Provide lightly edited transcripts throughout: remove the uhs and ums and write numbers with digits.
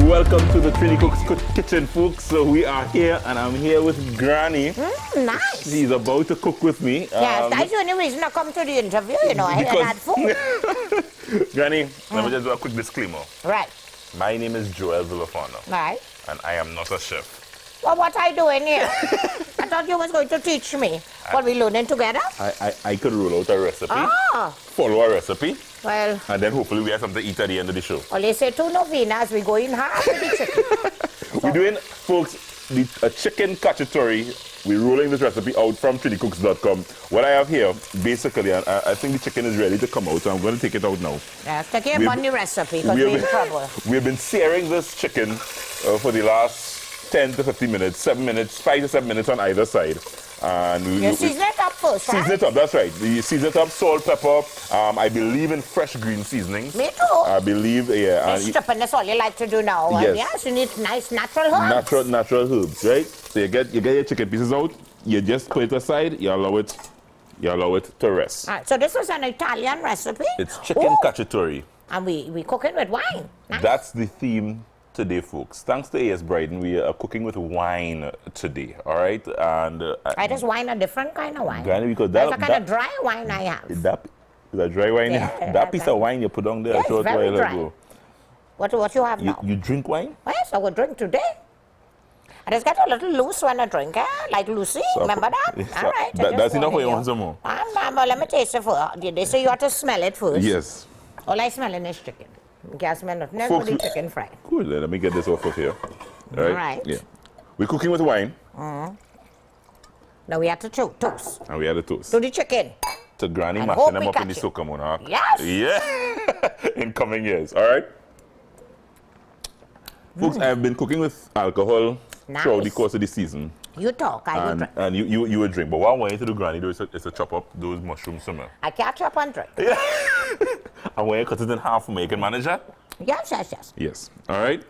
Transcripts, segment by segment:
Welcome to the Trini Cook's Kitchen, folks. So we are here, and I'm here with Granny. Nice. She's about to cook with me. Yes, that's the only reason I come to the interview, you know, I had food. Granny, let me just do a quick disclaimer. Right. My name is Joel Villafano. Right. And I am not a chef. Well, what are you doing here? I thought you was going to teach me. What we learning together? I could roll out a recipe, follow a recipe, well, and then hopefully we have something to eat at the end of the show. Well, they say 2 novenas, we go in hard with the chicken. We're doing, folks, a chicken cacciatore. We're rolling this recipe out from TriniCooks.com. What I have here, basically, and I think the chicken is ready to come out, so I'm going to take it out now. Yes, take it on the recipe, because we're in trouble. We've been searing this chicken for the last 10 to 15 minutes, 7 minutes, 5 to 7 minutes on either side. And you season it up first, right? Season it up, that's right. You season it up, salt, pepper. I believe in fresh green seasonings. Me too. I believe, yeah. Stripping, that's all you like to do now. Yes. Yes, you need nice natural herbs. Natural herbs, right? So you get your chicken pieces out, you just put it aside, you allow it to rest. All right, so this was an Italian recipe. It's chicken cacciatore. And we cook it with wine. Nice. That's the theme today, folks. Thanks to A.S. Bryden, we are cooking with wine today, all right? And is wine a different kind of wine? Granny, because that's a kind of dry wine I have. That is a dry wine? Yeah, that piece of wine you put on there a short while ago. What you have now? You drink wine? Yes, I would drink today. I just get a little loose when I drink, like Lucy. So, remember that? All right. That's enough, or you want some more? Let me taste it first. They say you have to smell it first. Yes. All I smell is chicken. You can't smell nothing else but the chicken fry. Good, let me get this off of here. All right. Yeah. We're cooking with wine. Now we have to toast. And we have the toast. To the chicken. To Granny mashing them up in the sokamona. Yes. Yeah. In coming years. All right. Folks, I've been cooking with alcohol throughout the course of the season. You talk, I will drink. And you would drink. But what I want you to do, Granny, is to chop up those mushrooms somewhere. I can't chop and drink. Yeah. And when you cut it in half, you can manage that? Yes. Yes. All right.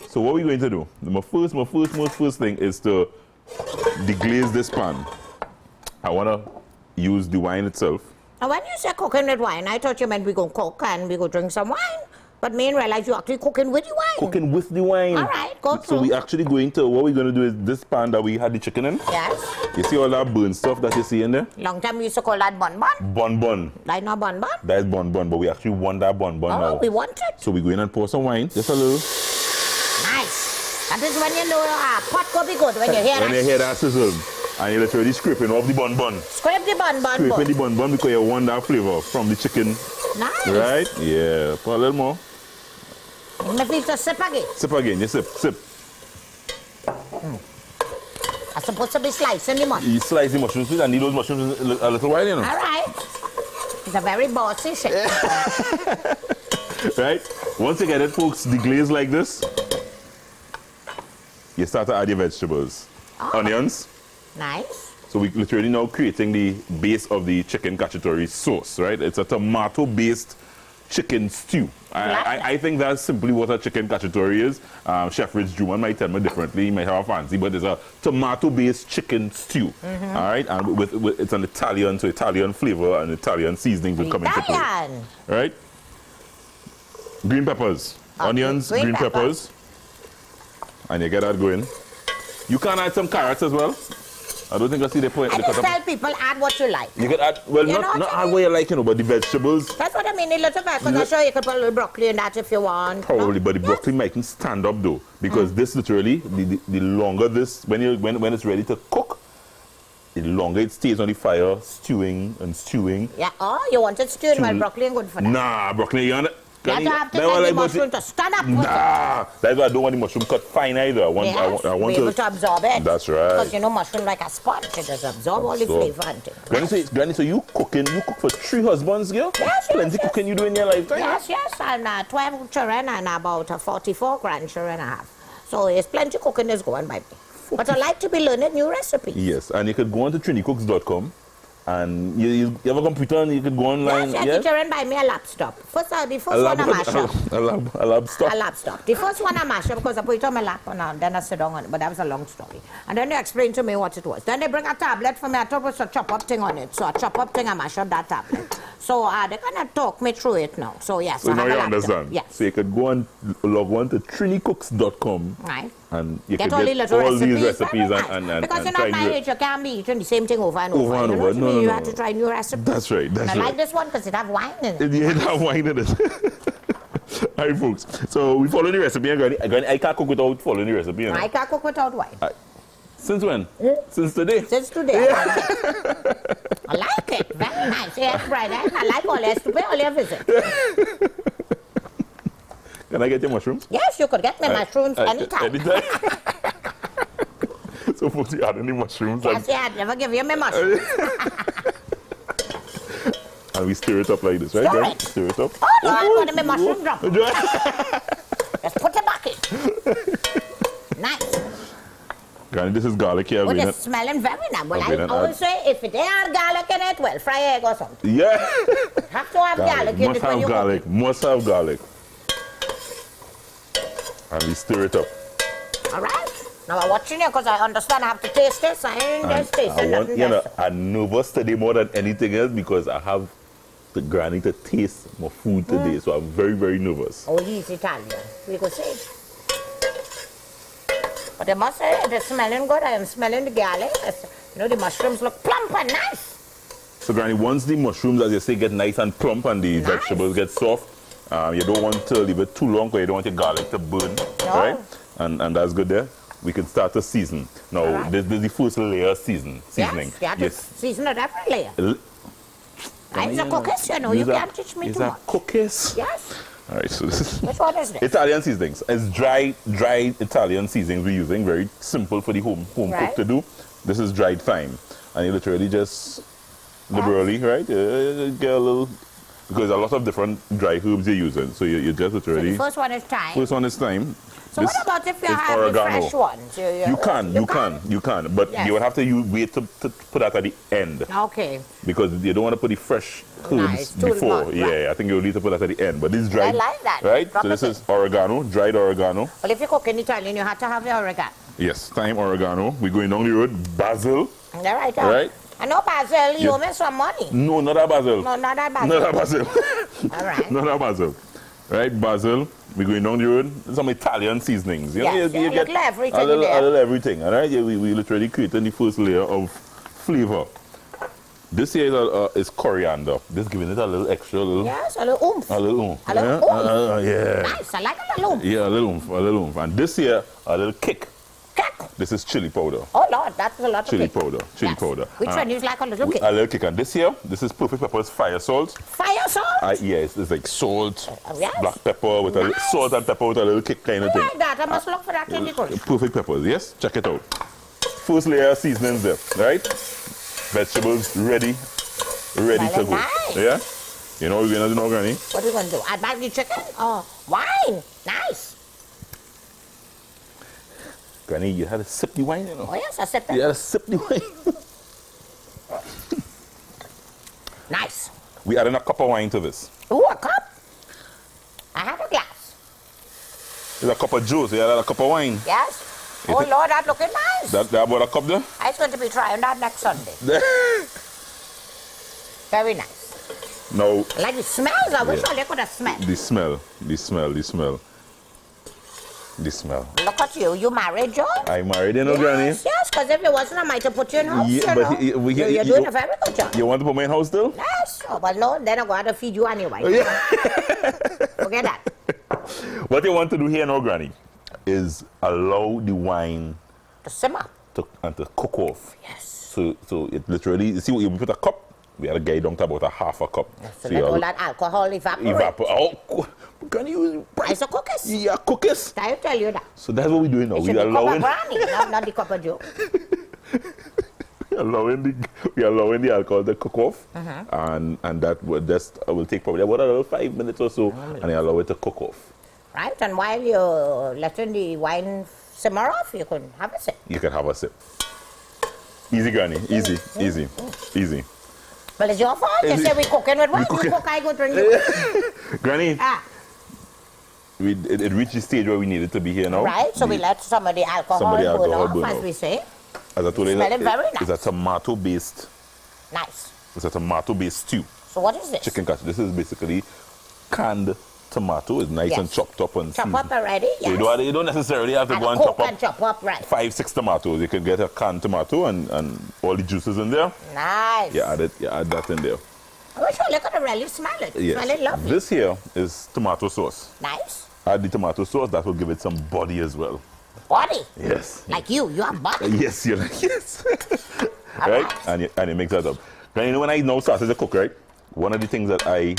So what we're going to do, my first thing is to deglaze this pan. I want to use the wine itself. And when you say cooking with wine, I thought you meant we go cook and we go drink some wine. But me and realize you're actually cooking with the wine. Cooking with the wine. All right, go through. So we actually going to, what we're going to do is this pan that we had the chicken in. Yes. You see all that burnt stuff that you see in there? Long time we used to call that bun. Bun. That's not bun. That is bun, but we actually want that bun now. Oh, we want it. So we go in and pour some wine, just a little. Nice. That is when you know pot could be good, when you hear that. When you hear that sizzle, and you're literally scraping off the bun. Scrape the bun. Scraping the bun because you want that flavor from the chicken. Nice. Right? Yeah. Pour a little more. You must need to sip again. Sip again, you sip. I'm supposed to be slicing the mushrooms. You slice the mushrooms, please, and need those mushrooms a little while, you know. All right. It's a very bossy shape. Right? Once you get it, folks, deglaze like this, you start to add your vegetables. Onions. Nice. So we're literally now creating the base of the chicken cacciatore sauce, right? It's a tomato-based chicken stew. I think that's simply what a chicken cacciatore is. Chef Rich Juman might tell me differently. He might have a fancy, but it's a tomato-based chicken stew. All right, and with it's an Italian flavor and Italian seasonings will come into play. All right. Green peppers, onions, green peppers, and you get that going. You can add some carrots as well. I don't think I see the point. I just tell people add what you like. You can add, well, not add what you like, but the vegetables. That's what I mean, a little bit, because I'm sure you could put a little broccoli in that if you want. Probably, but the broccoli mightn't stand up though, because this literally, the longer this, when it's ready to cook, the longer it stays on the fire, stewing. Yeah, you want it stewed, well, broccoli ain't good for that. Nah, broccoli, you have to have the mushroom to stand up. Nah, that's why I don't want the mushroom cut fine either. I want be able to absorb it. That's right. Because mushroom like a sponge, it does absorb all the flavor and things. Granny, so you cook for 3 husbands, girl? Yes. Plenty cooking you do in your lifetime? Yes, and 12 children and about 44 grandchildren I have. So it's plenty cooking is going by me. But I like to be learning new recipes. Yes, and you could go on to trinicooks.com. And you have a computer and you can go online. Yes, you buy me a laptop. The first one I mash up. A laptop? A laptop. The first one I mash up because I put it on my lap and then I sit down on it. But that was a long story. And then they explained to me what it was. Then they bring a tablet for me. I thought it was a chop-up thing on it. So a chop-up thing, I mash up that tablet. So they're going to talk me through it now. So yes, So I now have you a laptop. understand. Yes. So you could go and log on to trinicooks.com. Right. And you Get could all get the little all these recipes. recipes Very nice. and because you're try not new my age, you can't be eating the same thing over and over. Over and You know over. what I No, mean? no, You no. have to try new recipes. That's right. That's And I right. like this one because it have wine in it. Yeah, that wine in it. All right, folks. So we follow the recipe. I can't cook without following the recipe. You know? I can't cook without wine. Since when? Since today? Since today. I like it. Very nice. Yes, Brian. I like all your stupid, all your visit. Can I get your mushrooms? Yes, you could get me mushrooms anytime. Anytime. So, folks, you add any mushrooms? Yes, yeah, I'd never give you my mushrooms. And we stir it up like this, right? Stir Right? it. Stir it up. Oh, no, I'm going to be mushroom drop. Just put it back in. Nice. Granny, this is garlic here. Oh, it's smelling very nice. Well, I always say, if it ain't garlic in it, well, fry egg or something. Yeah. Have to have garlic in Must it when have you garlic. cook Must have garlic. And we stir it up. it. All right? Now, I'm watching you because I understand I have to taste this. I ain't just tasting nothing. I'm nervous today more than anything else because I have the granny to taste my food today. So I'm very, very nervous. Oh, he's Italian. We could say. But I must say, it is smelling good. I am smelling the garlic. You know, the mushrooms look plump and nice. So, Granny, once the mushrooms, as you say, get nice and plump and the vegetables get soft, you don't want to leave it too long because you don't want your garlic to burn, right? And that's good there. We can start to season. Now, this is the first layer seasoning. Yes, you have to season it every layer. I'm a cookies, you know. You can't teach me too much. Cookies? Yes. All right, so this is... Which one is this? Italian seasonings. It's dry Italian seasonings we're using. Very simple for the home cook to do. This is dried thyme. And you literally just liberally, right? Get a little... Because a lot of different dry herbs you're using. So you just literally... So the first one is thyme. First one is thyme. So what about if you have oregano. the fresh ones? You can. But you would have to wait to put that at the end. Okay. Because you don't want to put the fresh herbs before. Much, yeah, I think you'll need to put that at the end. But this is dried. I like that. Right? So this is oregano, dried oregano. Well, if you cook in Italian, you have to have the oregano. Yes, thyme, oregano. We're going down the road. Basil. All right. Right? I know basil, you owe me some money. No, not that basil. No, not that basil. Not that basil. All right. Not that basil. Right, basil. We're going down the road. Some Italian seasonings. You Yes, know, you get everything a little everything. All right, we literally creating the first layer of flavor. This here is coriander. Just giving it a little extra, yes, a little oomph. A little oomph. A little oomph. Yeah. Nice, I like a little oomph. Yeah, a little oomph. And this here, a little kick. Kick. This is chili powder. Oh Lord, that's a lot of Chili kick. powder. Chili powder. Which one is like a little kick? A little kick. And this here, this is perfect peppers, fire salt. Fire salt? Yes, it's like salt, yes. black pepper with a little salt and pepper with a little kick kind of thing. Like that, I must look for that in the dish. Perfect peppers, yes? Check it out. First layer of seasonings there, right? Vegetables ready to go. Nice. Yeah? You know what we're going to do now, Granny? What are we going to do? Add back the chicken? Oh, wine. Nice. Granny, you had to sip the wine, you know? Oh yes, I sipped it. You had to sip the wine. Nice. We adding a cup of wine to this. Ooh, a cup? I have a glass. There's a cup of juice. You added a cup of wine. Yes. Oh Lord, that's looking nice. That about a cup there? I was going to be trying that next Sunday. Very nice. No. I like the smells. I wish I could have smelled. The smell. Look at you. You married, John? I married, you know, Granny? Yes, because if it wasn't, I might have put you in house, Yeah, but You're doing a very good job. You want to put me in house still? Yes. Oh, well, no, then I'm going to feed you anyway. Forget that. What you want to do here now, Granny, is allow the wine To simmer. to cook off. Yes. So it literally, you see, we put a cup, we had a guy down to about a half a cup. So let all that alcohol evaporate. Oh, Granny, you... It's a cookies. Yeah, cookies. I tell you that. So that's what we're doing now. It should be cup of Granny, not the cup of Joe. we allowing the alcohol to cook off, and that will take probably about another 5 minutes or so, and you allow it to cook off. Right, and while you're letting the wine simmer off, you can have a sip. You can have a sip. Easy, Granny. Easy. Well, it's your fault. You say we're cooking with wine. You cook, I go drink it. Granny, it reached the stage where we needed to be here now. Right, so we let some of the alcohol burn off, as we say. As I told you, Smelling very nice. it's a tomato-based. Nice. It's a tomato-based stew. So what is this? Chicken cacciatore. This is basically canned tomato. It's nice and chopped up and chop seasoned. up already. Yes. You don't necessarily have to go and chop up, right. 5-6 tomatoes. You can get a canned tomato and all the juices in there. Nice. You add that in there. I wish you could really smell it. Yes. Smell it lovely. This here is tomato sauce. Nice. Add the tomato sauce. That will give it some body as well. Body? Yes. Like you have body? Yes, you're like, yes. Right? And you mix that up. Now, you know, when I now started to cook, right? One of the things that I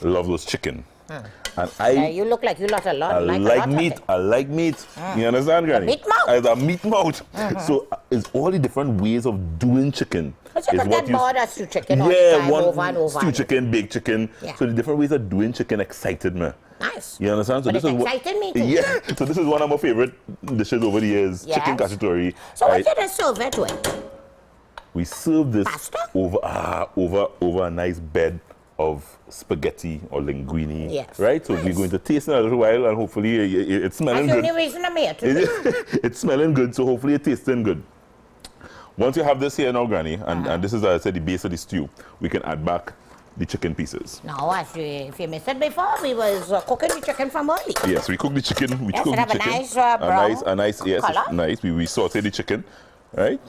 love was chicken. And you look like you lot a lot. I like meat. I like meat. You understand, Granny? Meat mouth. I have a meat mouth. So it's all the different ways of doing chicken. But you can get bored of stew chicken all the time, over and over. Stew chicken, baked chicken. Yeah. So the different ways of doing chicken excited me. Nice. You understand? So But this it is excited me too. Yeah. So this is one of my favorite dishes over the years. Yes. Chicken cacciatore. So what did you serve it with? We serve this Pasta? over a nice bed of spaghetti or linguine. Yes. Right? So we're going to taste it in a little while and hopefully it's smelling That's good. the only reason I'm here today. It's smelling good, so hopefully it's tasting good. Once you have this here now, Granny, and this is, as I said, the base of the stew, we can add back the chicken pieces. No, if you missed it before, we was cooking the chicken from early. Yes, we cook the chicken. We Yes, cook it the have a chicken. nice brown yes, color. it's nice. We saute the chicken, right?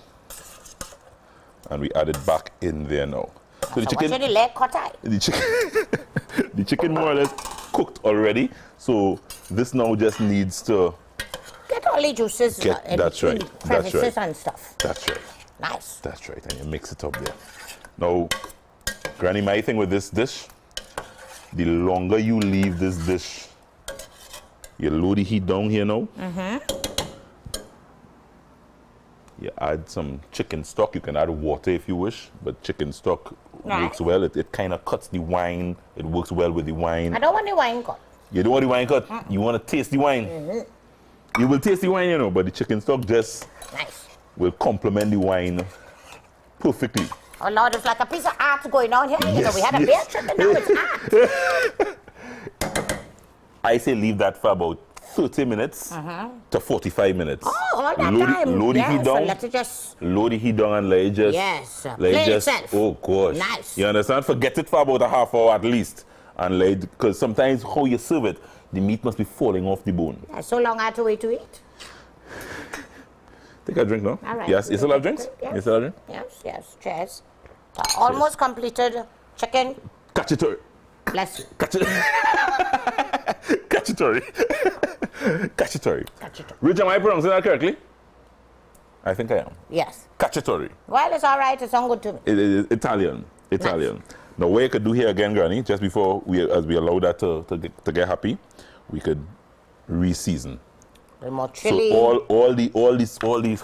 And we add it back in there now. So the chicken, what's the leg cut out? the chicken more or less cooked already. So this now just needs to get all the juices in that's right. That's crevices right. and stuff. That's right. Nice. That's right. And you mix it up there. Now, Granny, my thing with this dish, the longer you leave this dish, you lower the heat down here now. You add some chicken stock. You can add water if you wish, but chicken stock works well. It kind of cuts the wine. It works well with the wine. I don't want the wine cut. You don't want the wine cut. You want to taste the wine. You will taste the wine, you know, but the chicken stock just will complement the wine perfectly. Oh Lord, it's like a piece of art going on here. You know, we had a bare chicken, now it's art. I say leave that for about 30 minutes to 45 minutes. Oh, all that time. Load the heat down. Let it just... Load the heat down and let it just... Yes. Let Play it just, itself. oh, gosh. Nice. You understand? Forget it for about a half hour at least. And let it... Because sometimes how you serve it, the meat must be falling off the bone. Yeah, so long I had to wait to eat. Take a drink now. All right. Yes, you still have drinks? Yes. You still have drinks? Yes. Cheers. Almost completed chicken. Cacciatore. Bless you. Cacciatore. Cacciatore. Rich, am I pronouncing that correctly? I think I am. Yes. Cacciatore. Well, it's all right. It sounds good to me. It is Italian. Nice. Now, what you could do here again, Granny, just before as we allow that to get happy, we could re-season. More chili. So all these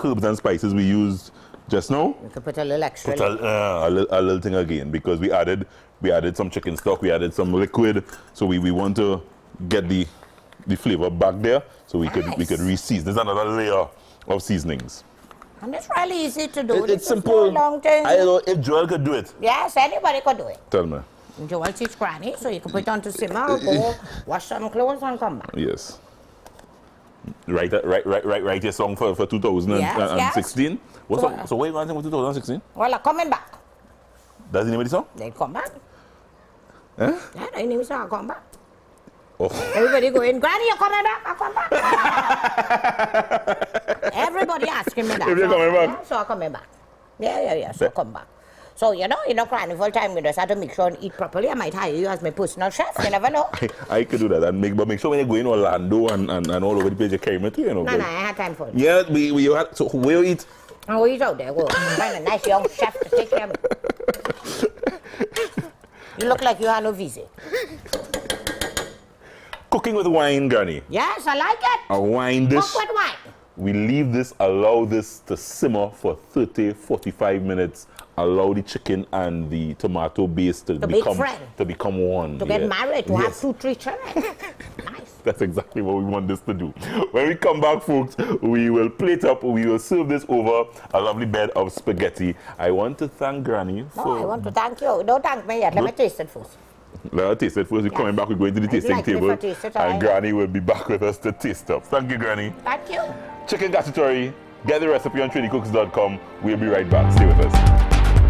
herbs and spices we used just now. You could put a little extra. Put a little thing again because we added some chicken stock, we added some liquid, so we want to get the flavor back there, so we could re-season. There's another layer of seasonings. And it's really easy to do. It's simple. Long time. I don't know if Joel could do it. Yes, anybody could do it. Tell me. Joel teach Granny, so you can put it on to simmer, go wash some clothes and come back. Yes. Write your song for 2016. Yes. So what are you going to sing for 2016? Well, I'm coming back. Does anybody song? They come back. Huh? Yeah, they name song, I come back. Oh. Everybody going, Granny, you're coming back, I come back. Everybody asking me that. If you're coming back. Yeah, so I'm coming back. Yeah, so I come back. So, carnival time, you just have to make sure and eat properly. I might hire you as my personal chef, you never know. I could do that, but make sure when you go in Orlando and all over the place, you carry me too, you know. No, I had time for it. Yeah, so where you eat? Oh, eat out there, go. Find a nice young chef to take care of me. You look like you have no visa. Cooking with wine, Granny. Yes, I like it. A wine dish. Cook with wine. We allow this to simmer for 30, 45 minutes. Allow the chicken and the tomato base to become one. To get married, to have 2-3 children. Nice. That's exactly what we want this to do. When we come back, folks, we will plate up, we will serve this over a lovely bed of spaghetti. I want to thank Granny for... No, I want to thank you. Don't thank me yet. Let me taste it first. Let us taste it first. We're coming back, we're going to the tasting table. And Granny will be back with us to taste up. Thank you, Granny. Thank you. Chicken Cacciatore. Get the recipe on trinitykooks.com. We'll be right back. Stay with us.